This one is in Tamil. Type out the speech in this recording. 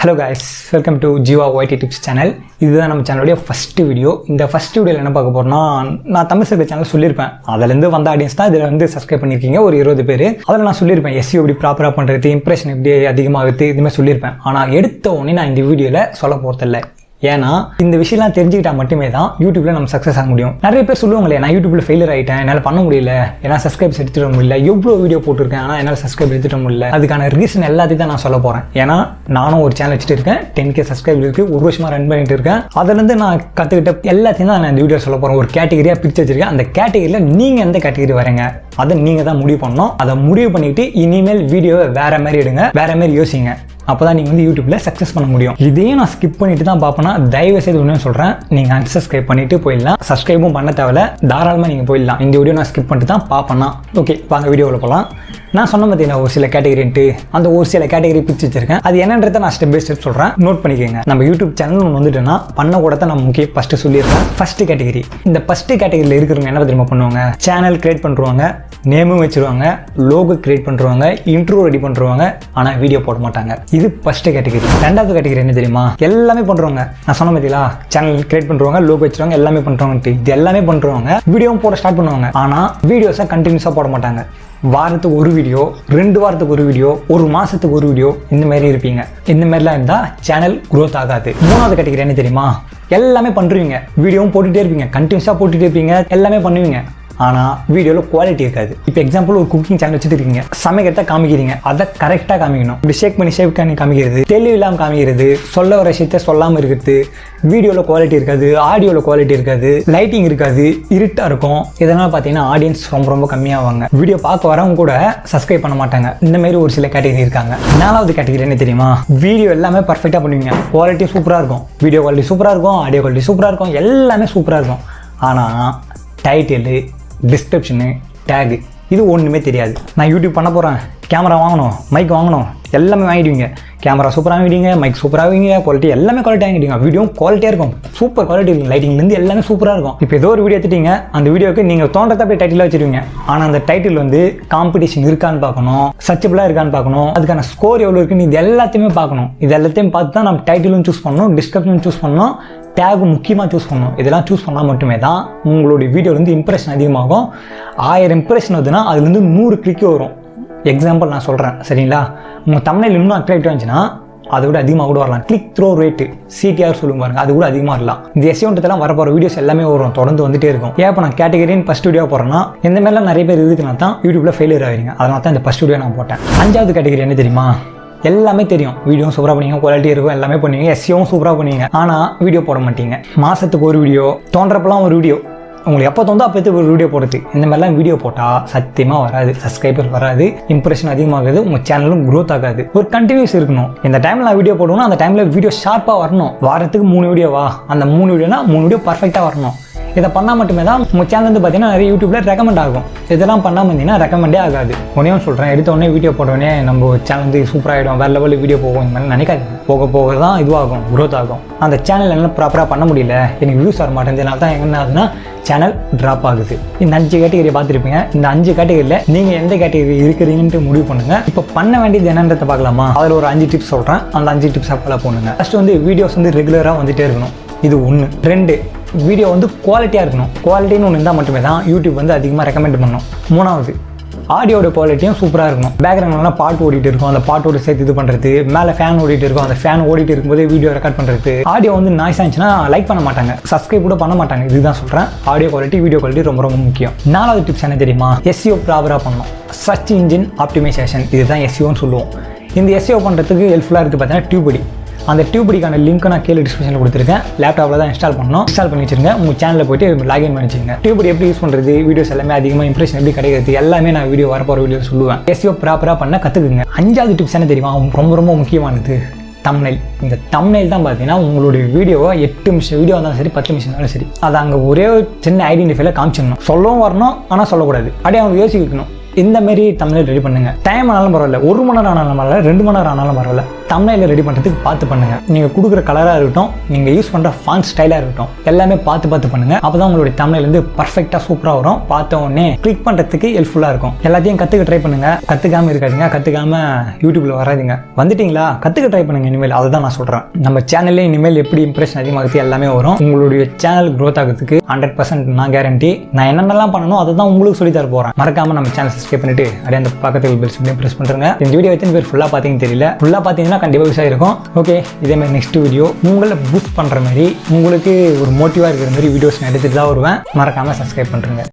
Hello guys, welcome to Jeeva YT Tips channel. இதுதான் நம்ம சேனலுடைய ஃபர்ஸ்ட் வீடியோ. இந்த ஃபர்ஸ்ட் வீடியோவில் என்ன பார்க்க போறோம்னா, நான் தமிழ் சர்க்கிள் சேனல் சொல்லியிருப்பேன். அதுலேருந்து வந்த ஆடியன்ஸ் தான் இதில் வந்து சப்ஸ்கிரைப் பண்ணியிருக்கீங்க, ஒரு 20 பேர். அதில் நான் சொல்லியிருப்பேன் SEO எப்படி ப்ராப்பராக பண்ணுறது, இம்ப்ரெஷன் எப்படி அதிகமாகுது, இதுமாதிரி சொல்லியிருப்பேன். ஆனால் எடுத்த உடனே நான் இந்த வீடியோவில் சொல்ல போகிறதில்ல. ஏன்னா இந்த விஷயம்லாம் தெரிஞ்சுக்கிட்டா மட்டுமே தான் யூடியூப்ல நம்ம சக்ஸஸ் ஆக முடியும். நிறைய பேர் சொல்லுவாங்களே, நான் யூடியூப்ல ஃபெயிலியர் ஆகிட்டேன், என்னால் பண்ண முடியல, ஏன்னா சப்ஸ்கிரைப்ஸ் எடுத்துட முடியல, எவ்வளோ வீடியோ போட்டிருக்கேன் ஆனால் என்னால் சப்ஸ்கிரைப் எடுத்துட முடியல. அதுக்கான ரீசன் எல்லாத்தையும் தான் நான் சொல்ல போகிறேன். ஏன்னா நானும் ஒரு சேனல் வச்சுட்டு இருக்கேன், 10K சப்ஸ்கிரைப் இருக்குது, ஒரு வருஷமாக ரன் பண்ணிட்டு இருக்கேன். அதுலேருந்து நான் கற்றுக்கிட்ட எல்லாத்தையும் தான் நான் இந்த வீடியோ சொல்ல போகிறேன். ஒரு கேட்டகரியாக பிரித்து வச்சிருக்கேன். அந்த கேட்டகரியில் நீங்கள் எந்த கேட்டகரி வரீங்க அதை நீங்கள் தான் முடிவு பண்ணணும். அதை முடிவு பண்ணிவிட்டு இனிமேல் வீடியோவை வேறு மாதிரி எடுங்க, வேறு மாதிரி யோசிங்க. அப்போ தான் நீங்கள் வந்து யூடியூப்பில் சக்ஸஸ் பண்ண முடியும். இதையும் நான் ஸ்கிப் பண்ணிட்டு தான் பார்ப்பேன்னா, தயவு செய்து ஒன்று சொல்கிறேன், நீங்கள் அன்சப்ஸ்கிரைப் பண்ணிட்டு போயிடலாம். சப்ஸ்கிரைபும் பண்ண தேவையில்ல, தாராளமாக நீங்கள் போயிடலாம். இந்த வீடியோ நான் ஸ்கிப் பண்ணிட்டு தான் பார்ப்பேன்னா. ஓகே, வாங்க வீடியோவில் போகலாம். நான் சொன்ன பார்த்தீங்கன்னா ஒரு சில கேட்டகரின்ட்டு அந்த ஒரு சில கேட்டகரி பிரித்து வச்சிருக்கேன். அது என்னன்றதை நான் ஸ்டெப் பை ஸ்டெப் சொல்கிறேன், நோட் பண்ணிக்கோங்க. நம்ம யூடியூப் சேனல் ஒன்று வந்துட்டுன்னா பண்ண கூட தான் நான் முக்கியம் ஃபஸ்ட்டு சொல்லியிருக்கேன். First category. இந்த ஃபஸ்ட்டு கேட்டகரியில் இருக்கிறவங்க என்ன தெரியுமா பண்ணுவாங்க, சேனல் கிரியேட் பண்ணுறாங்க, நேமும் வச்சுருவாங்க, லோகோ கிரியேட் பண்ணுறாங்க, இன்ட்ரோ ரெடி பண்ணுறாங்க, ஆனால் வீடியோ போட மாட்டாங்க. இது ஃபர்ஸ்ட் கேட்டகரி. ரெண்டாவது கேட்டகரி என்ன தெரியுமா, எல்லாமே பண்ணுறவங்க. நான் சொன்ன பார்த்தீங்களா, சேனல் கிரியேட் பண்ணுறவங்க, லோகோ வச்சுருவாங்க, எல்லாமே பண்ணுறவங்க. இது எல்லாமே பண்ணுறவங்க வீடியோவும் போட ஸ்டார்ட் பண்ணுவாங்க. ஆனால் வீடியோஸை கண்டினியூஸாக போட மாட்டாங்க. வாரத்துக்கு ஒரு வீடியோ, 2 வாரத்துக்கு ஒரு வீடியோ, ஒரு மாதத்துக்கு ஒரு வீடியோ, இந்த மாதிரி இருப்பீங்க. இந்த மாதிரிலாம் இருந்தால் சேனல் க்ரோத் ஆகாது. மூணாவது கேட்டகரி என்ன தெரியுமா, எல்லாமே பண்ணுறீங்க, வீடியோவும் போட்டுகிட்டே இருப்பீங்க, கண்டினியூஸாக போட்டுகிட்டே இருப்பீங்க, எல்லாமே பண்ணுவீங்க, ஆனால் வீடியோவில் குவாலிட்டி இருக்காது. இப்போ எக்ஸாம்பிள் ஒரு குக்கிங் சேனல் வச்சுட்டு இருக்கீங்க, சமைக்கிறத காமிக்கிறீங்க, அதை கரெக்டாக காமிக்கணும். இப்படி ஷேக் பண்ணி காமிக்கிறது, தெளிவு இல்லாமல் காமிக்கிறது, சொல்ல வர விஷயத்த சொல்லாமல் இருக்கிறது, வீடியோவில் குவாலிட்டி இருக்காது, ஆடியோவில் குவாலிட்டி இருக்காது, லைட்டிங் இருக்காது, இருட்டாக இருக்கும். இதனால் பார்த்தீங்கன்னா ஆடியன்ஸ் ரொம்ப கம்மியாவாங்க. வீடியோ பார்க்க வரவங்க கூட சப்ஸ்கிரைப் பண்ண மாட்டாங்க. இந்த மாதிரி ஒரு சில கேட்டகரி இருக்காங்க. 4வது கேட்டகரி என்ன தெரியுமா, வீடியோ எல்லாமே பர்ஃபெக்டாக பண்ணுவீங்க, குவாலிட்டி சூப்பராக இருக்கும், வீடியோ குவாலிட்டி சூப்பராக இருக்கும், ஆடியோ குவாலிட்டி சூப்பராக இருக்கும், எல்லாமே சூப்பராக இருக்கும். ஆனால் டைட்டிலு, டிஸ்கிரிப்ஷனு, டேகு இது ஒன்றுமே தெரியாது. நான் யூடியூப் பண்ண போகிறேன், கேமரா வாங்கணும், மைக் வாங்கணும், எல்லாமே வாங்கிடுவீங்க. கேமரா சூப்பராக வாங்கிடுவீங்க, மைக் சூப்பராக வாங்கிங்க, குவாலிட்டி எல்லாமே குவாலிட்டி வாங்கிடுவீங்க. வீடியோ குவாலிட்டியாக இருக்கும், சூப்பர் குவாலிட்டி இருக்கும், லைட்டிங்லேருந்து எல்லாமே சூப்பராக இருக்கும். இப்போ ஏதோ ஒரு வீடியோ எடுத்துட்டீங்க, அந்த வீடியோக்கு நீங்கள் தோன்றதை அப்படியே டைட்டிலாக வச்சுருவீங்க. ஆனால் அந்த டைட்டில் வந்து காம்படிஷன் இருக்கான்னு பார்க்கணும், சர்ச்சபிளாக இருக்கான்னு பார்க்கணும், அதுக்கான ஸ்கோர் எவ்வளோ இருக்குன்னு இது எல்லாத்தையுமே பார்க்கணும். இது எல்லாத்தையும் பார்த்து தான் நம்ம டைட்டிலும் சூஸ் பண்ணணும், டிஸ்கிரிப்ஷனும் சூஸ் பண்ணணும், டேகு முக்கியமாக சூஸ் பண்ணணும். இதெல்லாம் சூஸ் பண்ணால் மட்டுமே தான் உங்களுடைய வீடியோலேருந்து இம்ப்ரெஷன் அதிகமாகும். 1000 இம்ப்ரெஷன் வருதுன்னா அதுலேருந்து 100 கிளிக்கு வரும். எக்ஸாம்பிள் நான் சொல்கிறேன், சரிங்களா. உங்கள் தமிழில் இன்னும் அட்ராக்டிவாக இருந்துச்சுன்னா அதை விட அதிகமாக கூட வரலாம். கிளிக் த்ரோ ரேட்டு, CTR சொல்லுங்க பாருங்க, அது கூட அதிகமாக வரலாம். இந்த SEOன்றதெல்லாம் வரப்போகிற வீடியோஸ் எல்லாமே வரும், தொடர்ந்து வந்துட்டே இருக்கும். ஏன் இப்போ நான் கேட்டகரின்னு ஃபஸ்ட் வீடியோ போடுறேன்னா, இந்த மாதிரிலாம் நிறைய பேர் இருக்குதுன்னா தான் யூடியூப்பில் ஃபெயிலியர் ஆகிறீங்க. அதனால தான் இந்த ஃபஸ்ட் வீடியோ நான் போட்டேன். 5வது கேட்டகரி என்ன தெரியுமா, எல்லாமே தெரியும், வீடியோவும் சூப்பராக பண்ணுவீங்க, குவாலிட்டி இருக்கும், எல்லாமே பண்ணுவீங்க, SEOவும் சூப்பராக பண்ணுவீங்க, ஆனால் வீடியோ போட மாட்டீங்க. மாதத்துக்கு ஒரு வீடியோ, தோன்றப்பெல்லாம் ஒரு வீடியோ, உங்களுக்கு எப்போ தோந்தோ அப்போ ஒரு வீடியோ போடுறது. இந்த மாதிரிலாம் வீடியோ போட்டால் சத்தியமாக வராது, சப்ஸ்கிரைபர் வராது, இம்ப்ரெஷன் அதிகமாகுது, உங்கள் சேனலும் க்ரோத் ஆகாது. ஒரு கண்டினியூஸ் இருக்கணும். இந்த டைமில் நான் வீடியோ போடணும், அந்த டைமில் வீடியோ ஷார்ப்பாக வரணும். வாரத்துக்கு 3 வீடியோவா, அந்த 3 வீடியோனா 3 வீடியோ பர்ஃபெக்டாக வரணும். இதை பண்ணால் மட்டுமே தான் உங்கள் சேனல் வந்து பார்த்தீங்கன்னா நிறைய யூடியூப்பில் ரெக்கமெண்ட் ஆகும். இதெல்லாம் பண்ணாமல் இருந்தீங்கன்னா ரெக்கமெண்டே ஆகாது. ஒன்றே சொல்கிறேன், எடுத்த உடனே வீடியோ போட்டோடனே நம்ம சேனல் வந்து சூப்பராகிடும், வேறு லெவலில் வீடியோ போகும், இந்த மாதிரி நினைக்காது. போக போக தான் இதுவாகும், க்ரோத் ஆகும். அந்த சேனல் என்ன ப்ராப்பராக பண்ண முடியல, எனக்கு வியூஸ் வர மாட்டேங்கிறதுனால தான் என்ன ஆகுதுன்னா சேனல் ட்ராப் ஆகுது. இந்த 5 கேட்டகரியை பார்த்துருப்பீங்க. இந்த 5 கேட்டகரியில் நீங்கள் எந்த கேட்டகரி இருக்கிறீங்கன்ட்டு முடிவு பண்ணுங்கள். இப்போ பண்ண வேண்டியது என்னன்றதை பார்க்கலாமா. அதில் ஒரு 5 டிப்ஸ் சொல்கிறேன், அந்த 5 டிப்ஸை ஃபாலோ பண்ணுங்கள். ஃபஸ்ட்டு வந்து வீடியோஸ் வந்து ரெகுலராக வந்துகிட்டே இருக்கணும், இது 1. 2, வீடியோ வந்து குவாலிட்டியாக இருக்கணும். குவாலிட்டின்னு ஒன்று இருந்தால் மட்டுமே தான் யூடியூப் வந்து அதிகமாக ரெக்கமெண்ட் பண்ணணும். 3வது, ஆடியோட குவாலிட்டியும் சூப்பராக இருக்கணும். பேக்ரவுண்ட்லாம் பாட்டு ஓடிட்டு இருக்கும், அந்த பாட்டோட சேர்த்து இது பண்ணுறது, மேலே ஃபேன் ஓடிட்டு இருக்கும், அந்த ஃபேன் ஓடிட்டு இருக்கும்போது வீடியோ ரெக்கார்ட் பண்ணுறது. ஆடியோ வந்து நாய்ஸ் ஆச்சுன்னா லைக் பண்ண மாட்டாங்க, சப்ஸ்கிரைப் கூட பண்ண மாட்டாங்க. இதுதான் சொல்கிறேன், ஆடியோ குவாலிட்டி, வீடியோ குவாலிட்டி ரொம்ப முக்கியம். 4வது டிப்ஸ் என்ன தெரியுமா, SEO ப்ராப்பராக பண்ணணும். சர்ச் இன்ஜின் ஆப்டிமைசேஷன், இதுதான் SEOன்னு சொல்லுவோம். இந்த SEO பண்ணுறதுக்கு ஹெல்ப்ஃபுல்லாக இருக்குது பார்த்தீங்கன்னா டியூபடி. அந்த டியூபடிக்கான லிங்க்கை நான் கீழே டிஸ்கிரிப்ஷனில் கொடுத்துருக்கேன். லேப்டாப்பில் தான் இன்ஸ்டால் பண்ணணும். இன்ஸ்டால் பண்ணி வச்சுருங்க, உங்கள் சேனலில் போய்ட்டு லாகின் பண்ணி வச்சுருங்க. டியூபடி எப்படி யூஸ் பண்ணுறது, வீடியோஸ் எல்லாமே அதிகமாக இம்ப்ரெஷன் எப்படி கிடைக்கிறது, எல்லாமே நான் வீடியோ வரப்போகிற வீடியோ சொல்லுவேன். SEO ப்ராப்பராக பண்ண கற்றுக்குங்க. 5வது டிப்ஸ் என்ன தெரியுமா, ரொம்ப முக்கியமானது, தம்ப்நெயில். இந்த தம்ப்நெயில் தான் பார்த்தீங்கன்னா உங்களுடைய வீடியோவை 8 நிமிஷம் வீடியோ இருந்தாலும் சரி, 10 நிமிஷம் சரி, அதை அங்கே ஒரே சின்ன ஐடென்டிஃபைல காமிச்சிடணும். சொல்லவும் வரணும், ஆனால் சொல்லக்கூடாது. அப்படியே அவங்க யோசிக்கணும், இந்த மாதிரி தமிழ் ரெடி பண்ணுங்க. டைம் ஆனாலும் பரவாயில்ல, 1 மணி நேரம் ஆனாலும் பரவாயில்ல, 2 மணி நேரம் ஆனாலும் பரவாயில்ல, தமிழில் ரெடி பண்ணுறதுக்கு பார்த்து பண்ணுங்க. நீங்கள் கொடுக்குற கலராக இருக்கட்டும், நீங்கள் யூஸ் பண்ணுற ஃபாண்ட் ஸ்டைலாக இருக்கட்டும், எல்லாமே பார்த்து பண்ணுங்க. அப்போ தான் உங்களுடைய தமிழ் வந்து பர்ஃபெக்டாக சூப்பராக வரும். பார்த்த உடனே கிளிக் பண்ணுறதுக்கு ஹெல்ப்ஃபுல்லாக இருக்கும். எல்லாத்தையும் கற்றுக்க ட்ரை பண்ணுங்க. கற்றுக்காமல் இருக்காதுங்க, கற்றுக்காமல் யூடியூப்பில் வராதிங்க. வந்துட்டீங்களா, கற்றுக்க ட்ரை பண்ணுங்க. இனிமேல் அதை தான் நான் சொல்கிறேன். நம்ம சேனல்லே இனிமேல் எப்படி இம்ப்ரெஷன் அதிகமாகுது எல்லாமே வரும். உங்களுடைய சேனல் க்ரோத் ஆகிறதுக்கு 100% நான் கேரண்டி. நான் என்னென்னலாம் பண்ணணும் அதை தான் உங்களுக்கு சொல்லி தர போகிறேன். மறக்காமல் நம்ம சேனல் சப்ஸ்கிரைப் பண்ணிட்டு அப்படியே அந்த பக்கத்தில் பெல் சிம்லையும் ப்ரெஸ் பண்ணுறேங்க. இந்த வீடியோ எத்தனை பேர் ஃபுல்லாக பார்த்தீங்கன்னு தெரியல. ஃபுல்லாக பார்த்தீங்கன்னா கண்டிப்பாக யூஸ் ஆகிருக்கும். ஓகே, இதேமாதிரி நெக்ஸ்ட் வீடியோ உங்களை பூஸ்ட் பண்ணுற மாதிரி, உங்களுக்கு ஒரு மோட்டிவாக இருக்கிற மாதிரி வீடியோஸ் நான் எடுத்துகிட்டு தான் வருவேன். மறக்காமல் சப்ஸ்கிரைப் பண்ணுறேங்க.